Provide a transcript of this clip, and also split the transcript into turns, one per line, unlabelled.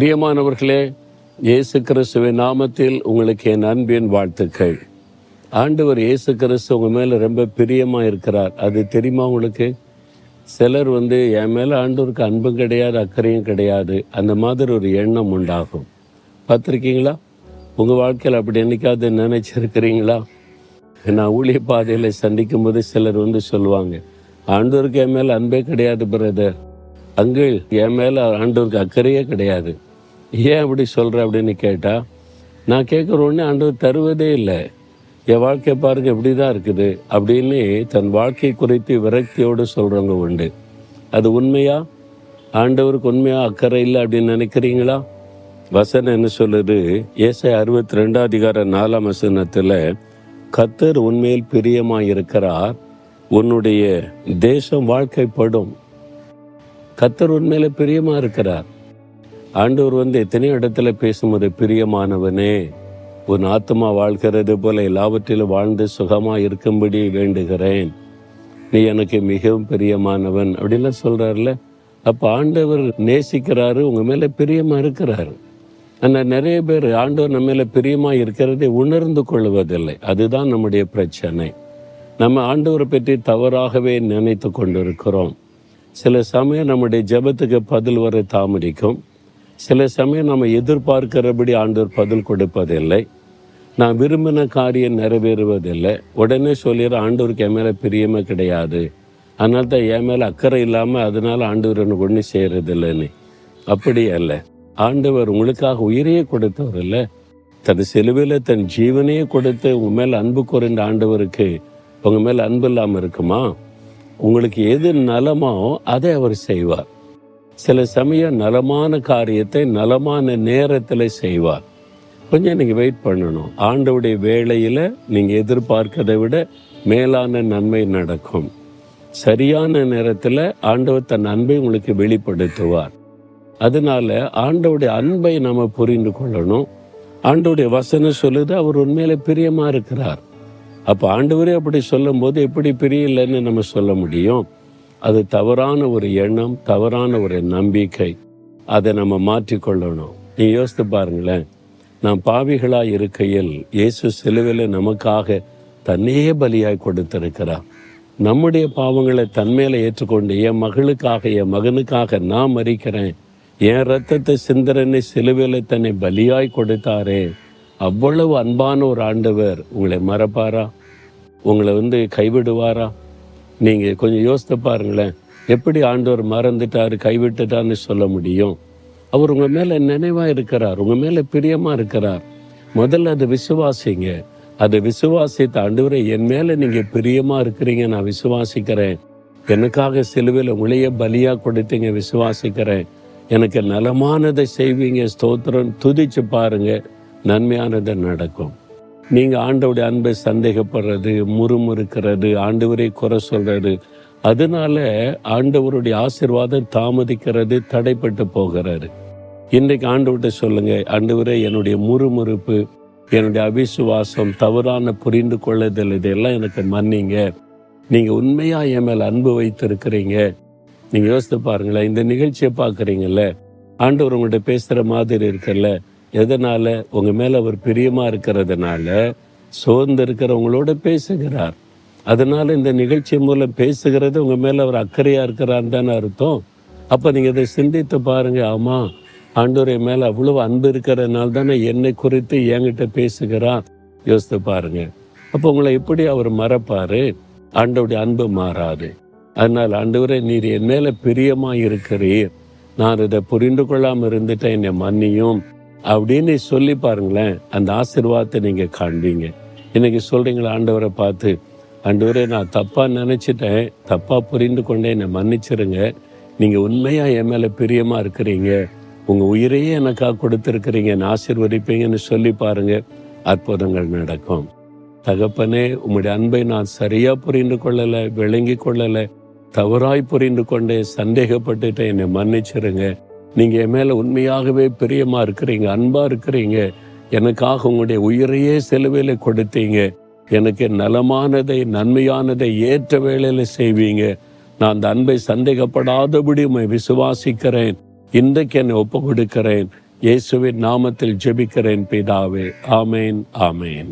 பிரியமானவர்களே, இயேசு கிறிஸ்துவின் நாமத்தில் உங்களுக்கு என் அன்பின் வாழ்த்துக்கள். ஆண்டவர் இயேசு கிறிஸ்து உங்கள் மேலே ரொம்ப பிரியமாக இருக்கிறார். அது தெரியுமா உங்களுக்கு? சிலர் என் மேலே ஆண்டவருக்கு அன்பும் கிடையாது, அக்கறையும் கிடையாது, அந்த மாதிரி ஒரு எண்ணம் உண்டாகும். பார்த்துருக்கீங்களா? உங்கள் வாழ்க்கையில் அப்படி என்னைக்காவது நினைச்சிருக்கிறீங்களா? நான் ஊழிய பாதையில் சந்திக்கும் போது சிலர் சொல்லுவாங்க, ஆண்டவருக்கு என் மேலே அன்பே கிடையாது பிரதர், அங்கிள் என் மேலே ஆண்டவருக்கு அக்கறையே கிடையாது. ஏன் அப்படி சொல்கிற அப்படின்னு கேட்டால், நான் கேட்குற உடனே ஆண்டவர் தருவதே இல்லை. என் வாழ்க்கை பாருங்க இப்படி தான் இருக்குது அப்படின்னு தன் வாழ்க்கை குறித்து விரக்தியோடு சொல்கிறவங்க உண்டு. அது உண்மையா? ஆண்டவருக்கு உண்மையாக அக்கறை இல்லை அப்படின்னு நினைக்கிறீங்களா? வசனம் என்ன சொல்லுது? ஏசாயா 62:4 கர்த்தர் உண்மையில் பிரியமாக இருக்கிறார், உன்னுடைய தேசம் வாழ்க்கைப்படும். கர்த்தர் உண்மையில பிரியமா இருக்கிறார். ஆண்டவர் எத்தனையோ இடத்துல பேசும்போது, பிரியமானவனே, உன் ஆத்மா வாழ்கிறது போல எல்லாவற்றிலும் வாழ்ந்து சுகமா இருக்கும்படி வேண்டுகிறேன், நீ எனக்கு மிகவும் பிரியமானவன் அப்படின்லாம் சொல்றாருல. அப்ப ஆண்டவர் நேசிக்கிறாரு, உங்க மேல பிரியமா இருக்கிறாரு. ஆனால் நிறைய பேர் ஆண்டவர் நம்ம மேல பிரியமா இருக்கிறதை உணர்ந்து கொள்வதில்லை. அதுதான் நம்முடைய பிரச்சனை. நம்ம ஆண்டவரை பற்றி தவறாகவே நினைத்து கொண்டிருக்கிறோம். சில சமயம் நம்முடைய ஜெபத்துக்கு பதில் வர தாமதிக்கும். சில சமயம் நம்ம எதிர்பார்க்கிறபடி ஆண்டவர் பதில் கொடுப்பதில்லை. நான் விரும்பின காரியம் நிறைவேறுவதில்லை. உடனே சொல்லிடுற, ஆண்டவருக்கு என் மேலே பிரியமே கிடையாது, அதனால தான் என் மேலே அக்கறை இல்லாமல் அதனால ஆண்டவர் எனக்கு ஒன்றும் செய்கிறதில்லைன்னு. அப்படி அல்ல. ஆண்டவர் உங்களுக்காக உயிரையே கொடுத்தவர் இல்லை, தன் சிலுவையில் தன் ஜீவனையே கொடுத்து உங்கள் மேலே அன்பு குறைந்த ஆண்டவருக்கு உங்கள் மேலே அன்பு இல்லாமல் இருக்குமா? உங்களுக்கு எது நலமோ அதை அவர் செய்வார். சில சமயம் நலமான காரியத்தை நலமான நேரத்தில் செய்வார். கொஞ்சம் நீங்கள் வெயிட் பண்ணணும். ஆண்டவருடைய வேளையில் நீங்கள் எதிர்பார்க்கதை விட மேலான நன்மை நடக்கும். சரியான நேரத்தில் ஆண்டவர் தன் அன்பை உங்களுக்கு வெளிப்படுத்துவார். அதனால ஆண்டவருடைய அன்பை நம்ம புரிந்து கொள்ளணும். ஆண்டவருடைய வசனம் சொல்லுது, அவர் உண்மையில பிரியமா இருக்கிறார். அப்போ ஆண்டவரே அப்படி சொல்லும் போது எப்படி பிரியலைன்னு நம்ம சொல்ல முடியும்? அது தவறான ஒரு எண்ணம், தவறான ஒரு நம்பிக்கை. அதை நம்ம மாற்றிக்கொள்ளணும். நீ யோசித்து பாருங்களேன், நாம் பாவிகளாய் இருக்கையில் இயேசு சிலுவையில் நமக்காக தன்னையே பலியாய் கொடுத்திருக்கிறார். நம்முடைய பாவங்களை தன்மையில ஏற்றுக்கொண்டு, என் மகளுக்காக என் மகனுக்காக நான் மரிக்கிறேன், என் ரத்தத்தை சிந்தரனை சிலுவையில் தன்னை பலியாய் கொடுத்தாரே, அவ்வளவு அன்பான ஒரு ஆண்டவர் உங்களை மறப்பாரா? உங்களை கைவிடுவாரா? நீங்கள் கொஞ்சம் யோசித்து பாருங்களேன். எப்படி ஆண்டவர் மறந்துட்டார், கைவிட்டுட்டார்னு சொல்ல முடியும்? அவர் உங்கள் மேலே நினைவாக இருக்கிறார், உங்கள் மேலே பிரியமாக இருக்கிறார். முதல்ல அதை விசுவாசிங்க. அதை விசுவாசித்த, ஆண்டவரே என் மேலே நீங்கள் பிரியமாக இருக்கிறீங்க, நான் விசுவாசிக்கிறேன், எனக்காக சிலுவையில் உங்களையே பலியாக கொடுத்தீங்க, விசுவாசிக்கிறேன், எனக்கு நலமானதை செய்வீங்க, ஸ்தோத்திரம், துதிச்சு பாருங்க, நன்மையானது நடக்கும். நீங்கள் ஆண்டவருடைய அன்பை சந்தேகப்படுறது, முறுமுறுக்கிறது, ஆண்டவரை குறை சொல்றது, அதனால ஆண்டவருடைய ஆசீர்வாதம் தாமதிக்கிறது, தடைப்பட்டு போகிறாரு. இன்றைக்கு ஆண்டவர்கிட்ட சொல்லுங்க, ஆண்டவரே என்னுடைய முறுமுறுப்பு, என்னுடைய அவிசுவாசம், தவறான புரிந்து கொள்ளுதல், இதெல்லாம் எனக்கு மன்னிங்க. நீங்கள் உண்மையாக என் மேல் அன்பு வைத்திருக்கிறீங்க. நீங்கள் யோசித்து பாருங்களேன், இந்த நிகழ்ச்சியை பார்க்குறீங்கல்ல, ஆண்டவர் உங்கள்கிட்ட பேசுகிற மாதிரி இருக்குல்ல. எதனால? உங்கள் மேலே அவர் பிரியமாக இருக்கிறதுனால சோர்ந்து இருக்கிறவங்களோட பேசுகிறார். அதனால இந்த நிகழ்ச்சி மூலம் பேசுகிறது உங்கள் மேலே அவர் அக்கறையாக இருக்கிறான்னு தானே அர்த்தம். அப்போ நீங்கள் இதை சிந்தித்து பாருங்கள். ஆமாம், ஆண்டவர் என் மேலே அவ்வளோ அன்பு இருக்கிறதுனால தானே என்னை குறித்து என்கிட்ட பேசுகிறார். யோசித்து பாருங்க. அப்போ உங்களை எப்படி அவர் மறப்பார்? ஆண்டவருடைய அன்பு மாறாது. அதனால் ஆண்டவரே, நீர் என் மேலே பிரியமாக இருக்கிறீர், நான் இதை புரிந்து கொள்ளாமல் இருந்துட்டேன், என்னை மன்னியும் அப்படின்னு சொல்லி பாருங்களேன். அந்த ஆசீர்வாதத்தை நீங்கள் காண்பீங்க. இன்னைக்கு சொல்கிறீங்களா ஆண்டவரை பார்த்து, ஆண்டவரே நான் தப்பாக நினச்சிட்டேன், தப்பாக புரிந்து கொண்டேன், என்னை மன்னிச்சிருங்க, நீங்கள் உண்மையாக என் மேலே பிரியமாக இருக்கிறீங்க, உங்கள் உயிரையே எனக்காக கொடுத்துருக்கிறீங்க, என்னை ஆசீர்வதிப்பீங்கன்னு சொல்லி பாருங்க, அற்புதங்கள் நடக்கும். தகப்பனே, உம்முடைய அன்பை நான் சரியாக புரிந்து கொள்ளலை, விளங்கி கொள்ளலை, தவறாய் புரிந்து கொண்டேன், சந்தேகப்பட்டுட்டேன், என்னை மன்னிச்சிருங்க. நீங்கள் என் மேலே உண்மையாகவே பிரியமாக இருக்கிறீங்க, அன்பாக இருக்கிறீங்க, எனக்காக உங்களுடைய உயிரையே சிலுவையில் கொடுத்தீங்க, எனக்கு நலமானதை நன்மையானதை ஏற்ற வேளையில் செய்வீங்க. நான் அந்த அன்பை சந்தேகப்படாதபடி உம்மை விசுவாசிக்கிறேன். இன்றைக்கு என்னை ஒப்பு கொடுக்கிறேன். இயேசுவின் நாமத்தில் ஜெபிக்கிறேன் பிதாவே. ஆமேன், ஆமேன்.